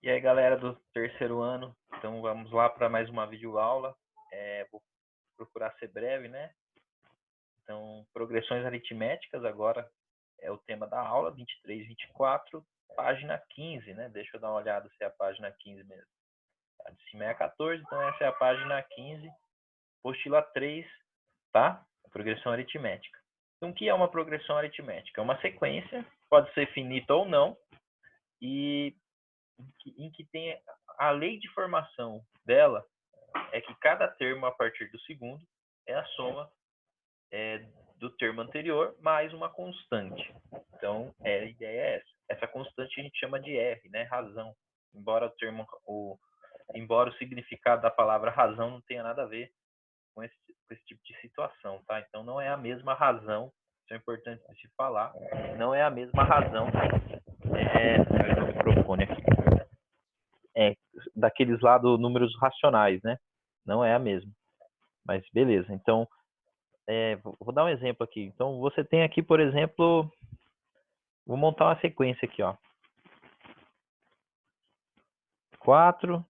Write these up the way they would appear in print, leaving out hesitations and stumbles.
E aí, galera do terceiro ano, então vamos lá para mais uma videoaula. Vou procurar ser breve, né? Então, progressões aritméticas agora é o tema da aula, 23, 24, página 15, né? Deixa eu dar uma olhada se é a página 15 mesmo. A de cima é a 14, então essa é a página 15, apostila 3, tá? Progressão aritmética. Então, o que é uma progressão aritmética? É uma sequência, pode ser finita ou não, e em que tem a lei de formação dela é que cada termo a partir do segundo é a soma do termo anterior mais uma constante. Então, a ideia é essa. Essa constante a gente chama de R, né? Razão. Embora o significado da palavra razão não tenha nada a ver com esse tipo de situação, tá? Então, não é a mesma razão, isso é importante de se falar, não é a mesma razão o microfone aqui. Daqueles lá do números racionais, né? Não é a mesma. Mas beleza. Então, vou dar um exemplo aqui. Então, você tem aqui, por exemplo, vou montar uma sequência aqui, ó. 4.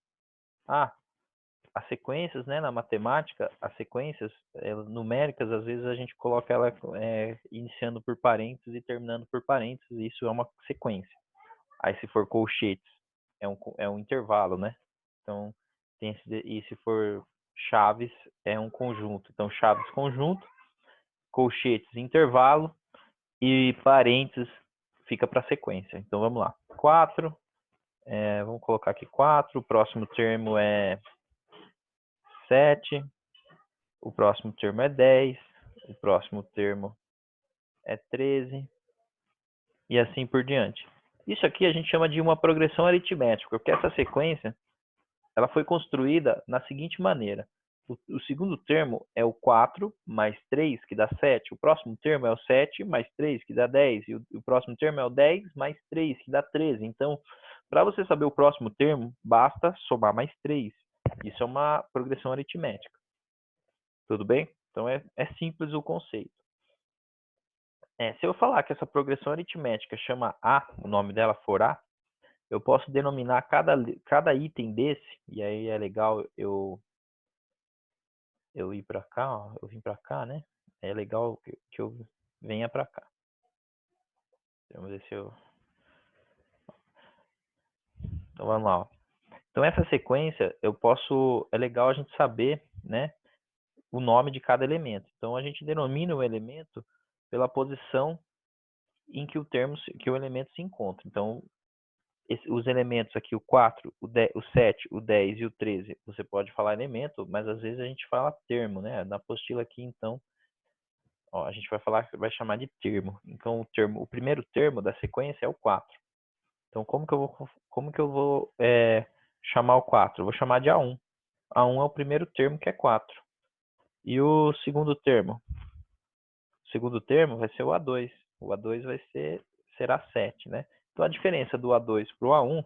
As sequências, né, na matemática, as sequências numéricas, às vezes a gente coloca ela iniciando por parênteses e terminando por parênteses, e isso é uma sequência. Aí, se for colchetes, é um intervalo, né? Então, e se for chaves, é um conjunto. Então, chaves, conjunto, colchetes, intervalo, e parênteses fica para sequência. Então, vamos lá. 4, vamos colocar aqui 4, o próximo termo é 7, o próximo termo é 10, o próximo termo é 13, e assim por diante. Isso aqui a gente chama de uma progressão aritmética, porque essa sequência ela foi construída na seguinte maneira. O segundo termo é o 4 mais 3, que dá 7. O próximo termo é o 7 mais 3, que dá 10. E o próximo termo é o 10 mais 3, que dá 13. Então, para você saber o próximo termo, basta somar mais 3. Isso é uma progressão aritmética. Tudo bem? Então, é simples o conceito. Se eu falar que essa progressão aritmética chama A, o nome dela for A, eu posso denominar cada item desse, e aí é legal eu ir para cá, ó, eu vim para cá, né? É legal que eu venha para cá. Vamos ver se eu... Então vamos lá, ó. Então essa sequência, é legal a gente saber, né, o nome de cada elemento. Então a gente denomina o elemento pela posição em que o elemento se encontra. Então os elementos aqui, o 4, o 7, o 10 e o 13, você pode falar elemento, mas às vezes a gente fala termo, né? Na apostila aqui, então, ó, a gente vai chamar de termo. Então o primeiro termo da sequência é o 4. Então como que eu vou chamar o 4? Eu vou chamar de A1. A1 é o primeiro termo, que é 4. E o segundo termo? O segundo termo vai ser o A2. O A2 será 7, né? Então a diferença do A2 para o A1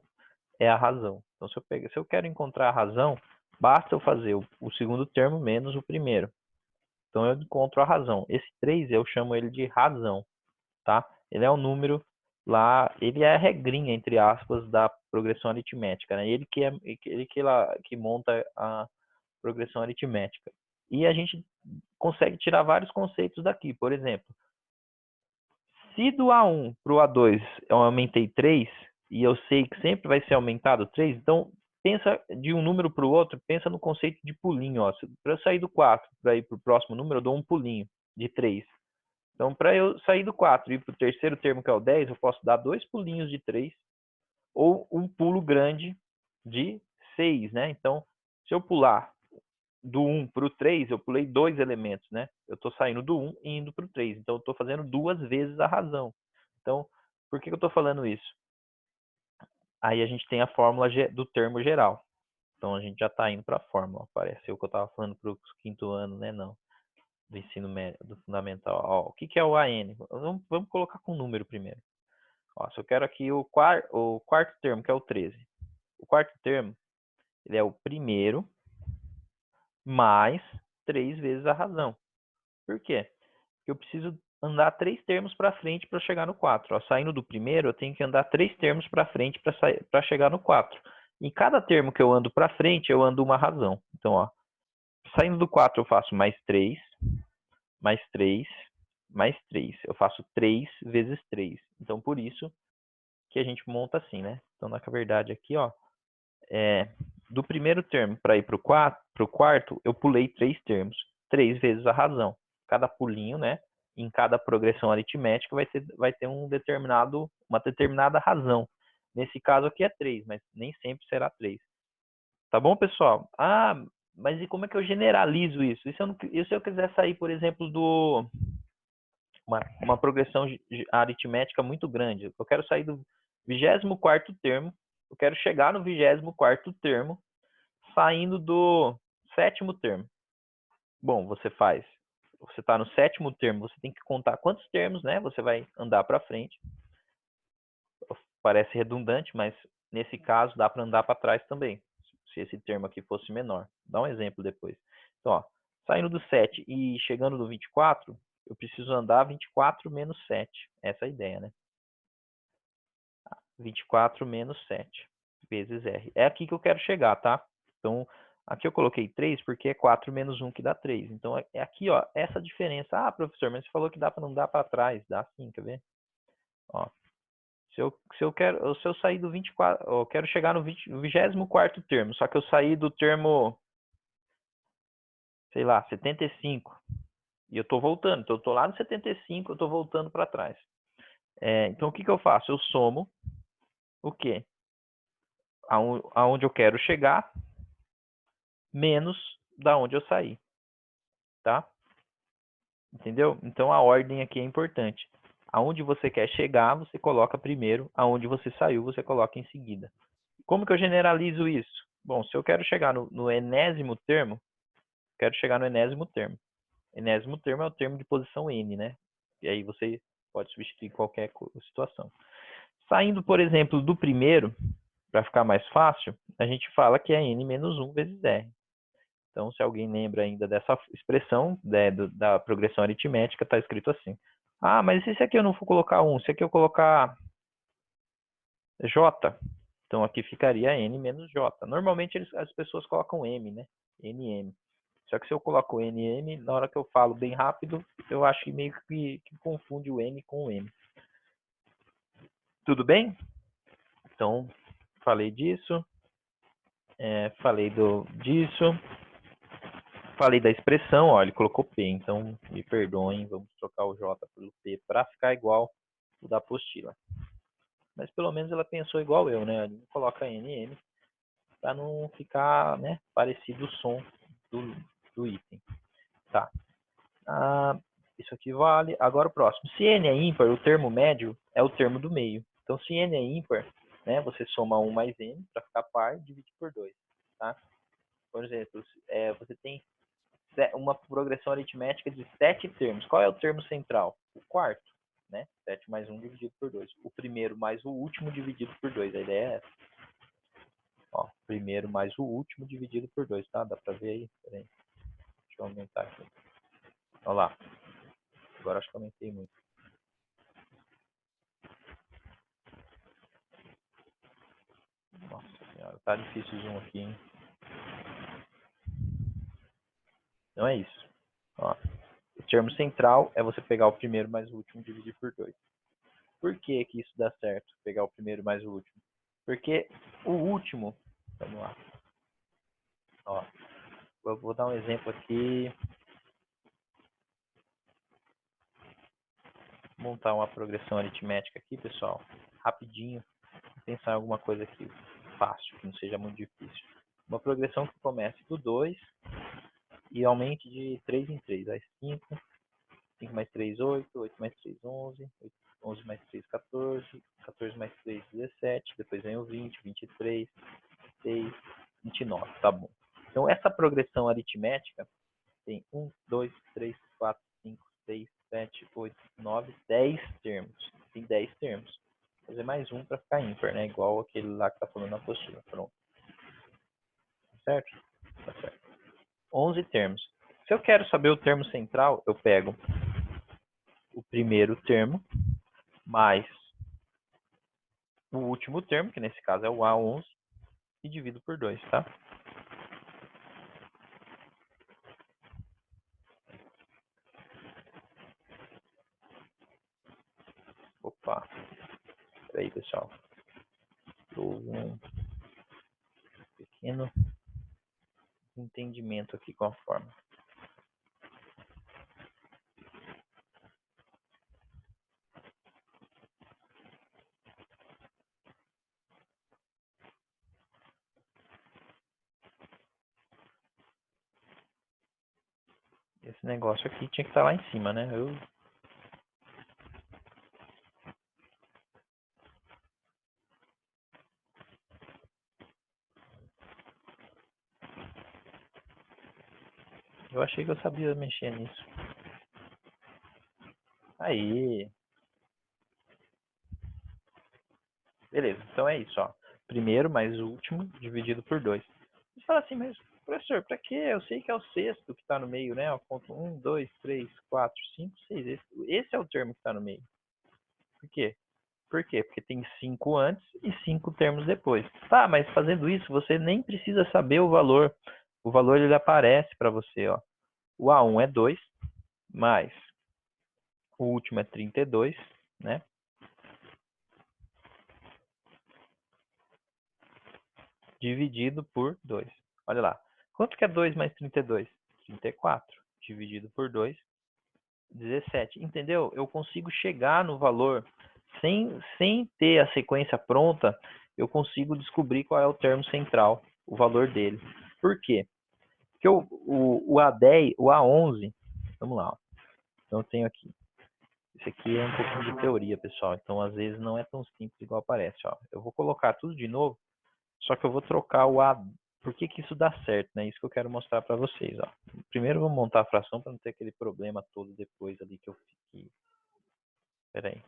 é a razão. Então se eu quero encontrar a razão, basta eu fazer o segundo termo menos o primeiro. Então eu encontro a razão. Esse 3 eu chamo ele de razão, tá? Ele é um número lá, ele é a regrinha, entre aspas, da progressão aritmética, né? Ele que monta a progressão aritmética. E a gente consegue tirar vários conceitos daqui. Por exemplo, se do A1 para o A2 eu aumentei 3, e eu sei que sempre vai ser aumentado 3, então pensa de um número para o outro, pensa no conceito de pulinho. Para eu sair do 4 para ir para o próximo número, eu dou um pulinho de 3. Então, para eu sair do 4 e ir para o terceiro termo, que é o 10, eu posso dar 2 pulinhos de 3 ou um pulo grande de 6, né? Então, se eu pular do 1 para o 3, eu pulei 2 elementos, né? Eu estou saindo do 1 e indo para o 3. Então, eu estou fazendo 2 vezes a razão. Então, por que eu estou falando isso? Aí a gente tem a fórmula do termo geral. Então, a gente já está indo para a fórmula. Pareceu que eu estava falando para o quinto ano, né? Não. Do ensino médio, do fundamental. Ó, o que é o AN? Vamos colocar com número primeiro. Ó, se eu quero aqui o quarto termo, que é o 13. O quarto termo, ele é o primeiro mais 3 vezes a razão. Por quê? Porque eu preciso andar 3 termos para frente para chegar no 4. Ó, saindo do primeiro, eu tenho que andar 3 termos para frente para chegar no 4. Em cada termo que eu ando para frente, eu ando uma razão. Então, ó, saindo do 4, eu faço mais 3, mais 3, mais 3. Eu faço 3 vezes 3. Então, por isso que a gente monta assim, né? Então, na verdade, aqui, ó, do primeiro termo para ir para o quarto, eu pulei 3 termos. 3 vezes a razão. Cada pulinho, né? Em cada progressão aritmética vai ter uma determinada razão. Nesse caso aqui é 3, mas nem sempre será 3. Tá bom, pessoal? Ah, mas e como é que eu generalizo isso? E se eu quiser sair, por exemplo, uma progressão aritmética muito grande? Eu quero sair do 24º termo, eu quero chegar no 24º termo, saindo do 7º termo. Bom, você está no 7º termo, você tem que contar quantos termos, né? Você vai andar para frente. Parece redundante, mas nesse caso dá para andar para trás também, se esse termo aqui fosse menor. Dá um exemplo depois. Então, ó, saindo do 7 e chegando no 24, eu preciso andar 24 menos 7. Essa é a ideia, né? 24 menos 7 vezes R. É aqui que eu quero chegar, tá? Então, aqui eu coloquei 3 porque é 4 menos 1 que dá 3. Então, é aqui, ó, essa diferença. Ah, professor, mas você falou que dá para não dar para trás. Dá sim, quer ver? Ó, se eu sair do 24, eu quero chegar no 24º termo, só que eu saí do termo, sei lá, 75, e eu estou voltando. Então, eu estou lá no 75, eu estou voltando para trás. Então, o que eu faço? Eu somo o quê? Aonde eu quero chegar, menos da onde eu saí, tá? Entendeu? Então, a ordem aqui é importante. Aonde você quer chegar, você coloca primeiro. Aonde você saiu, você coloca em seguida. Como que eu generalizo isso? Bom, se eu quero chegar no enésimo termo, quero chegar no enésimo termo. Enésimo termo é o termo de posição n, né? E aí você pode substituir qualquer situação. Saindo, por exemplo, do primeiro, para ficar mais fácil, a gente fala que é n menos 1 vezes r. Então, se alguém lembra ainda dessa expressão da progressão aritmética, está escrito assim. Ah, mas e se aqui eu não for colocar 1? Se aqui eu colocar j? Então, aqui ficaria n menos j. Normalmente, as pessoas colocam m, né? nm. Só que se eu coloco nm, na hora que eu falo bem rápido, eu acho que meio que confunde o n com o m. Tudo bem? Então, falei disso. Falei disso. Falei da expressão, ó, ele colocou P, então me perdoem, vamos trocar o J pelo P para ficar igual o da apostila. Mas pelo menos ela pensou igual eu, né? Ele coloca NM para não ficar, né, parecido o som do item. Tá. Isso aqui vale. Agora o próximo. Se N é ímpar, o termo médio é o termo do meio. Então, se N é ímpar, né, você soma 1 mais N para ficar par e divide por 2. Tá? Por exemplo, você tem uma progressão aritmética de 7 termos. Qual é o termo central? O quarto, né? 7 mais 1 dividido por 2. O primeiro mais o último dividido por 2. A ideia é essa. Ó, primeiro mais o último dividido por 2, tá? Dá pra ver aí? Pera aí. Deixa eu aumentar aqui. Olha lá. Agora acho que aumentei muito. Nossa senhora, tá difícil o zoom aqui, hein? Então é isso. Ó, o termo central é você pegar o primeiro mais o último e dividir por 2. Por que que isso dá certo? Pegar o primeiro mais o último? Porque o último... Vamos lá. Ó, eu vou dar um exemplo aqui. Vou montar uma progressão aritmética aqui, pessoal. Rapidinho. Vou pensar em alguma coisa aqui fácil, que não seja muito difícil. Uma progressão que comece do 2 e aumente de 3 em 3. Aí 5, 5 mais 3, 8, 8 mais 3, 11, 11 mais 3, 14, 14 mais 3, 17, depois vem o 20, 23, 6, 29, tá bom. Então, essa progressão aritmética tem 1, 2, 3, 4, 5, 6, 7, 8, 9, 10 termos. Tem 10 termos. Vou fazer mais um para ficar ímpar, né? Igual aquele lá que tá falando na apostila. Pronto. Certo? Tá certo. 11 termos. Se eu quero saber o termo central, eu pego o primeiro termo mais o último termo, que nesse caso é o A11, e divido por 2, tá? Opa, peraí, pessoal. Houve um pequeno entendimento aqui com a forma. Esse negócio aqui tinha que estar lá em cima, né? Eu achei que eu sabia mexer nisso. Aí. Beleza, então é isso, ó. Primeiro mais o último dividido por 2. Você fala assim, mas professor, pra quê? Eu sei que é o sexto que está no meio, né? Ó, conto 1, 2, 3, 4, 5, 6. Esse é o termo que está no meio. Por quê? Por quê? Porque tem 5 antes e 5 termos depois. Tá, mas fazendo isso, você nem precisa saber o valor. O valor ele aparece para você, ó. O A1 é 2, mais o último é 32, né? Dividido por 2. Olha lá. Quanto que é 2 mais 32? 34. Dividido por 2, 17. Entendeu? Eu consigo chegar no valor sem ter a sequência pronta, eu consigo descobrir qual é o termo central, o valor dele. Por quê? Porque o A10, o A11, vamos lá. Ó. Então eu tenho aqui. Esse aqui é um pouquinho de teoria, pessoal. Então às vezes não é tão simples igual parece. Ó. Eu vou colocar tudo de novo, só que eu vou trocar o A. Por que que isso dá certo, né? Isso que eu quero mostrar para vocês, ó. Primeiro eu vou montar a fração para não ter aquele problema todo depois ali que eu fiquei. Espera aí.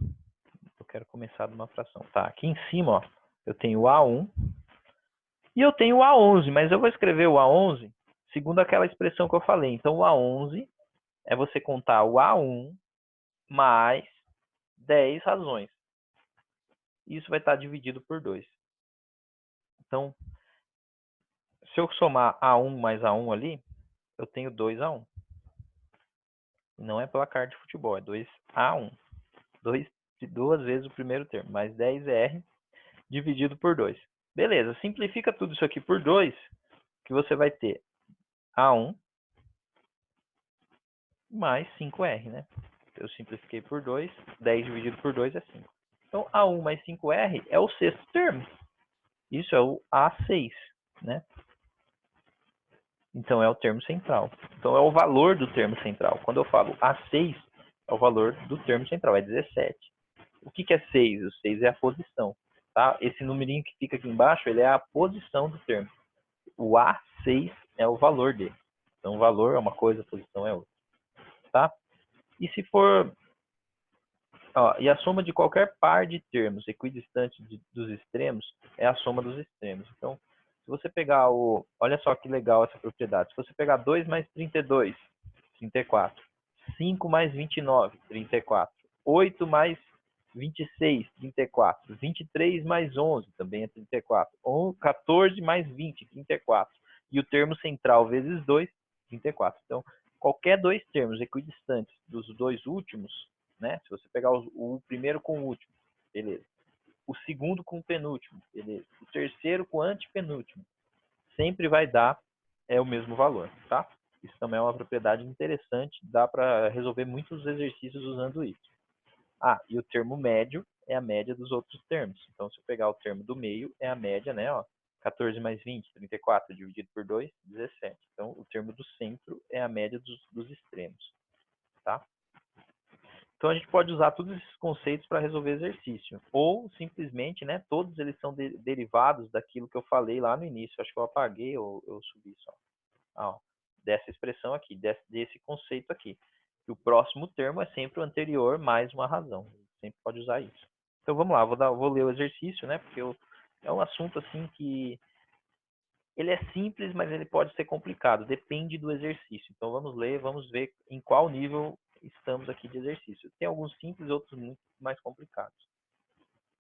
Eu quero começar de uma fração. Tá, aqui em cima, ó, eu tenho o A1 e eu tenho o A11, mas eu vou escrever o A11 segundo aquela expressão que eu falei. Então o A11 é você contar o A1 mais 10 razões. Isso vai estar dividido por 2. Então, se eu somar A1 mais A1 ali, eu tenho 2A1. Não é placar de futebol, é 2A1. 2 vezes o primeiro termo, mais 10R dividido por 2. Beleza, simplifica tudo isso aqui por 2, que você vai ter A1 mais 5R, né? Eu simplifiquei por 2, 10 dividido por 2 é 5. Então, A1 mais 5R é o sexto termo. Isso é o A6, né? Então, é o termo central. Então, é o valor do termo central. Quando eu falo A6, é o valor do termo central, é 17. O que é 6? O 6 é a posição. Tá? Esse numerinho que fica aqui embaixo, ele é a posição do termo. O A6 é o valor dele. Então, o valor é uma coisa, a posição é outra. Tá? E se for... Ó, e a soma de qualquer par de termos equidistantes dos extremos é a soma dos extremos. Então, se você pegar o... Olha só que legal essa propriedade. Se você pegar 2 mais 32, 34. 5 mais 29, 34. 8 mais 26, 34. 23 mais 11, também é 34. 14 mais 20, 34. E o termo central vezes 2, 34. Então, qualquer dois termos equidistantes dos dois últimos, né? Se você pegar o primeiro com o último, beleza. O segundo com o penúltimo, beleza. O terceiro com o antepenúltimo, sempre vai dar o mesmo valor, tá? Isso também é uma propriedade interessante, dá para resolver muitos exercícios usando isso. Ah, e o termo médio é a média dos outros termos. Então, se eu pegar o termo do meio, é a média, né? Ó, 14 mais 20, 34, dividido por 2, 17. Então, o termo do centro é a média dos extremos, tá? Então, a gente pode usar todos esses conceitos para resolver exercício. Ou, simplesmente, né, todos eles são derivados daquilo que eu falei lá no início. Acho que eu apaguei ou eu subi só. Ah, ó, dessa expressão aqui, desse conceito aqui. Que o próximo termo é sempre o anterior mais uma razão. Sempre pode usar isso. Então, vamos lá. Vou ler o exercício, né, porque é um assunto assim que ele é simples, mas ele pode ser complicado, depende do exercício. Então vamos ler, vamos ver em qual nível estamos aqui de exercício. Tem alguns simples, outros muito mais complicados.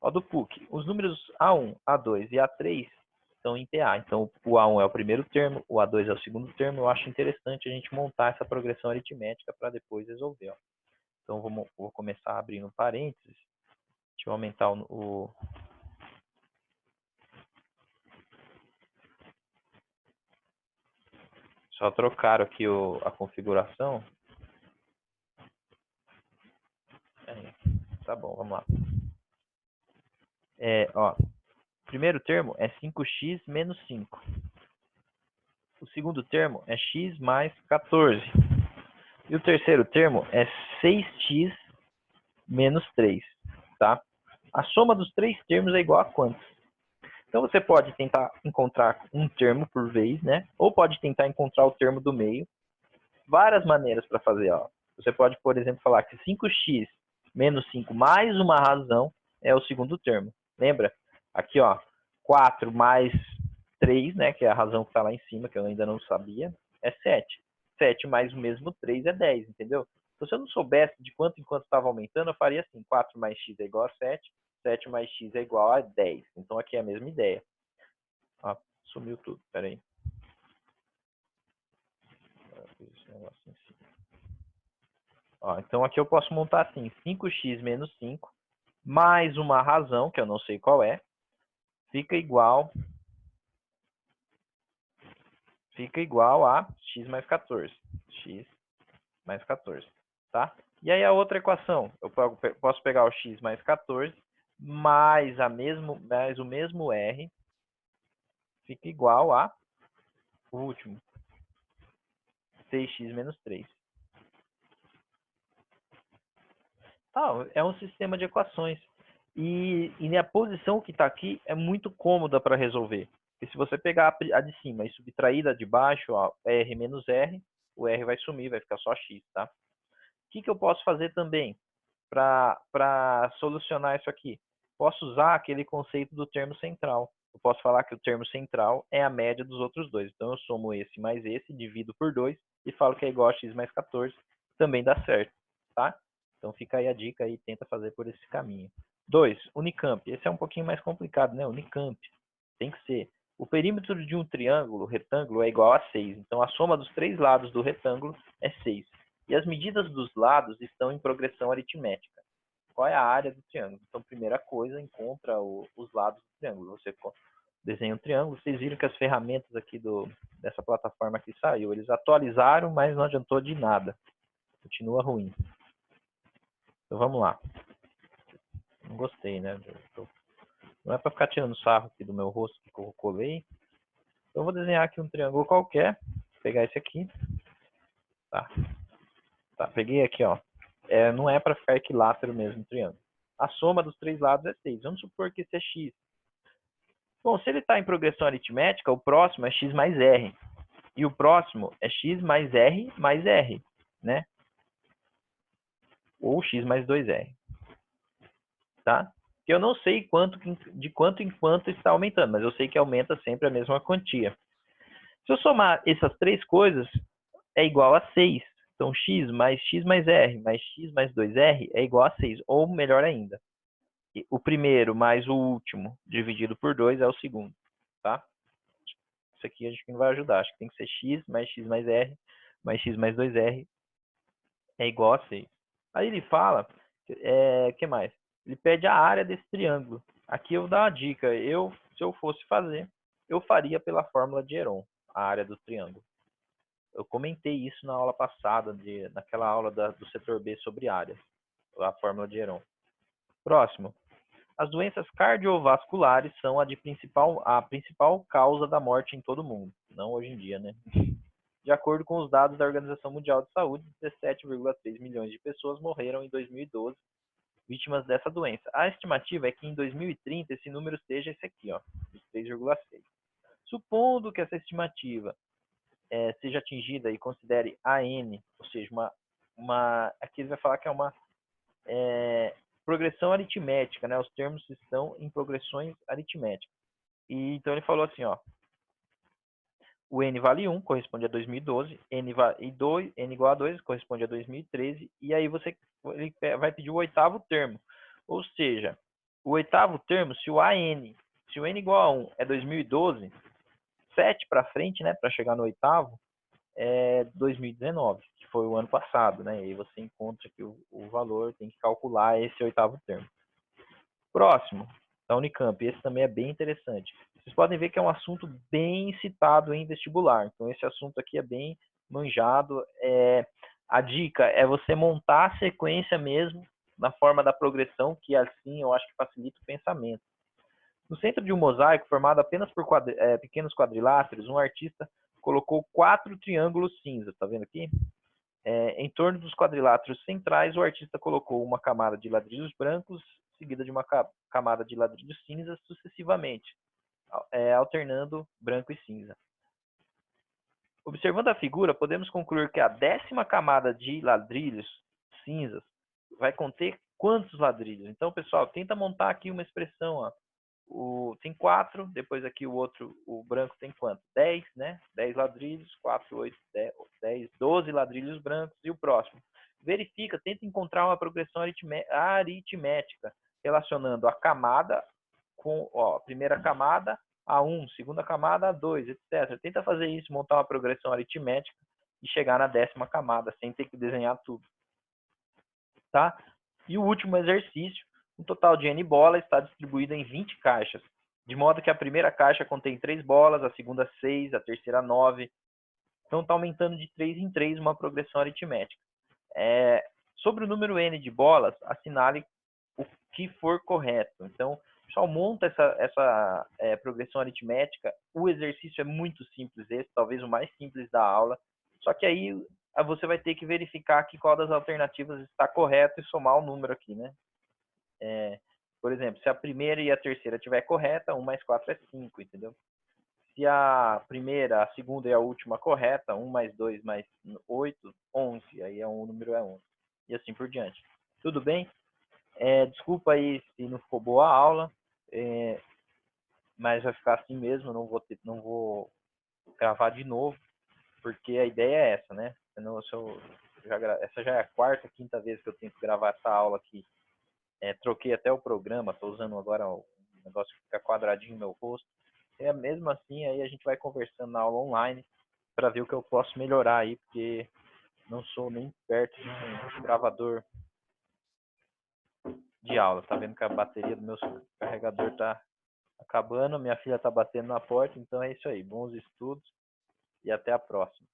Ó, do PUC, os números A1, A2 e A3 estão em PA. Então, o A1 é o primeiro termo, o A2 é o segundo termo. Eu acho interessante a gente montar essa progressão aritmética para depois resolver. Ó. Então, vou começar abrindo parênteses. Deixa eu aumentar o... Só trocar aqui a configuração. Tá bom, vamos lá. Ó, o primeiro termo é 5x menos 5. O segundo termo é x mais 14. E o terceiro termo é 6x menos 3. Tá? A soma dos três termos é igual a quantos? Então, você pode tentar encontrar um termo por vez, né? Ou pode tentar encontrar o termo do meio. Várias maneiras para fazer. Ó. Você pode, por exemplo, falar que 5x menos 5 mais uma razão é o segundo termo. Lembra? Aqui, ó, 4 mais 3, né, que é a razão que está lá em cima, que eu ainda não sabia, é 7. 7 mais o mesmo 3 é 10, entendeu? Então, se eu não soubesse de quanto em quanto estava aumentando, eu faria assim, 4 mais x é igual a 7, 7 mais x é igual a 10. Então, aqui é a mesma ideia. Ó, sumiu tudo, peraí. Ó, então, aqui eu posso montar assim, 5x menos 5, mais uma razão, que eu não sei qual é, fica igual a x mais 14. X mais 14, tá? E aí a outra equação, eu posso pegar o x mais 14 mais o mesmo r, fica igual a o último, 6x menos 3. Tá, é um sistema de equações. E a posição que está aqui é muito cômoda para resolver. Porque se você pegar a de cima e subtrair da de baixo, ó, r menos r, o r vai sumir, vai ficar só x, tá? O que eu posso fazer também para solucionar isso aqui? Posso usar aquele conceito do termo central. Eu posso falar que o termo central é a média dos outros dois. Então, eu somo esse mais esse, divido por 2 e falo que é igual a x mais 14. Também dá certo, tá? Então, fica aí a dica e tenta fazer por esse caminho. 2. Unicamp. Esse é um pouquinho mais complicado, né? Unicamp. Tem que ser. O perímetro de um triângulo retângulo é igual a 6. Então, a soma dos três lados do retângulo é 6. E as medidas dos lados estão em progressão aritmética. Qual é a área do triângulo? Então, primeira coisa, encontra os lados do triângulo. Você desenha um triângulo. Vocês viram que as ferramentas aqui dessa plataforma aqui saiu. Eles atualizaram, mas não adiantou de nada. Continua ruim. Então, vamos lá. Não gostei, né? Não é para ficar tirando sarro aqui do meu rosto que eu colei. Então, eu vou desenhar aqui um triângulo qualquer. Vou pegar esse aqui. Tá, peguei aqui, ó. Não é para ficar equilátero mesmo o triângulo. A soma dos três lados é 6. Vamos supor que esse é x. Bom, se ele está em progressão aritmética, o próximo é x mais r. E o próximo é x mais r, né? Ou x mais 2r. Tá? Que eu não sei de quanto em quanto está aumentando, mas eu sei que aumenta sempre a mesma quantia. Se eu somar essas três coisas, é igual a 6. Então, x mais r mais x mais 2r é igual a 6. Ou melhor ainda, o primeiro mais o último dividido por 2 é o segundo. Tá? Isso aqui a gente não vai ajudar. Acho que tem que ser x mais r mais x mais 2r é igual a 6. Aí ele fala, que mais? Ele pede a área desse triângulo. Aqui eu vou dar uma dica. Se eu fosse fazer, eu faria pela fórmula de Heron, a área do triângulo. Eu comentei isso na aula passada, naquela aula do setor B sobre áreas, a fórmula de Heron. Próximo. As doenças cardiovasculares são a principal causa da morte em todo o mundo. Não hoje em dia, né? De acordo com os dados da Organização Mundial de Saúde, 17,3 milhões de pessoas morreram em 2012 vítimas dessa doença. A estimativa é que em 2030 esse número seja esse aqui, ó, 3,6. Supondo que essa estimativa seja atingida e considere AN, ou seja, aqui ele vai falar que é uma progressão aritmética, né? Os termos estão em progressões aritméticas. E então ele falou assim, ó, o n vale 1, corresponde a 2012, n igual a 2, corresponde a 2013, e aí ele vai pedir o oitavo termo. Ou seja, o oitavo termo, se se o n igual a 1 é 2012, 7 para frente, né, para chegar no oitavo, é 2019, que foi o ano passado, né? E aí você encontra aqui o valor, tem que calcular esse oitavo termo. Próximo, da Unicamp, esse também é bem interessante. Vocês podem ver que é um assunto bem citado em vestibular, então esse assunto aqui é bem manjado. A dica é você montar a sequência mesmo, na forma da progressão, que assim eu acho que facilita o pensamento. No centro de um mosaico formado apenas por pequenos quadriláteros, um artista colocou 4 triângulos cinzas, tá vendo aqui? Em torno dos quadriláteros centrais, o artista colocou uma camada de ladrilhos brancos, seguida de uma camada de ladrilhos cinzas, sucessivamente, alternando branco e cinza. Observando a figura, podemos concluir que a 10ª camada de ladrilhos cinzas vai conter quantos ladrilhos? Então, pessoal, tenta montar aqui uma expressão, ó. Tem 4, depois aqui o outro, o branco tem quanto? 10, né? 10 ladrilhos, 4, 8, 10, 12 ladrilhos brancos. E o próximo? Verifica, tenta encontrar uma progressão aritmética relacionando a camada com, ó, primeira camada a 1, segunda camada a 2, etc. Tenta fazer isso, montar uma progressão aritmética e chegar na 10ª camada, sem ter que desenhar tudo. Tá? E o último exercício, um total de N bolas está distribuído em 20 caixas, de modo que a primeira caixa contém 3 bolas, a segunda 6, a terceira 9. Então está aumentando de 3 em 3 uma progressão aritmética. Sobre o número N de bolas, assinale o que for correto. Então, o pessoal monta essa progressão aritmética. O exercício é muito simples, esse, talvez o mais simples da aula. Só que aí você vai ter que verificar que qual das alternativas está correto e somar o número aqui, né? Por exemplo, se a primeira e a terceira estiver correta, 1 mais 4 é 5, entendeu? Se a primeira, a segunda e a última correta, 1 mais 2 mais 8, 11. Aí o número é 11. E assim por diante. Tudo bem? Desculpa aí se não ficou boa a aula, mas vai ficar assim mesmo, não vou gravar de novo, porque a ideia é essa, né? Senão, essa já é a quarta, quinta vez que eu tenho que gravar essa aula aqui. Troquei até o programa, estou usando agora um negócio que fica quadradinho no meu rosto. Mesmo assim, aí a gente vai conversando na aula online para ver o que eu posso melhorar aí, porque não sou nem perto de um gravador de aula. Tá vendo que a bateria do meu carregador tá acabando, minha filha tá batendo na porta, então é isso aí. Bons estudos e até a próxima.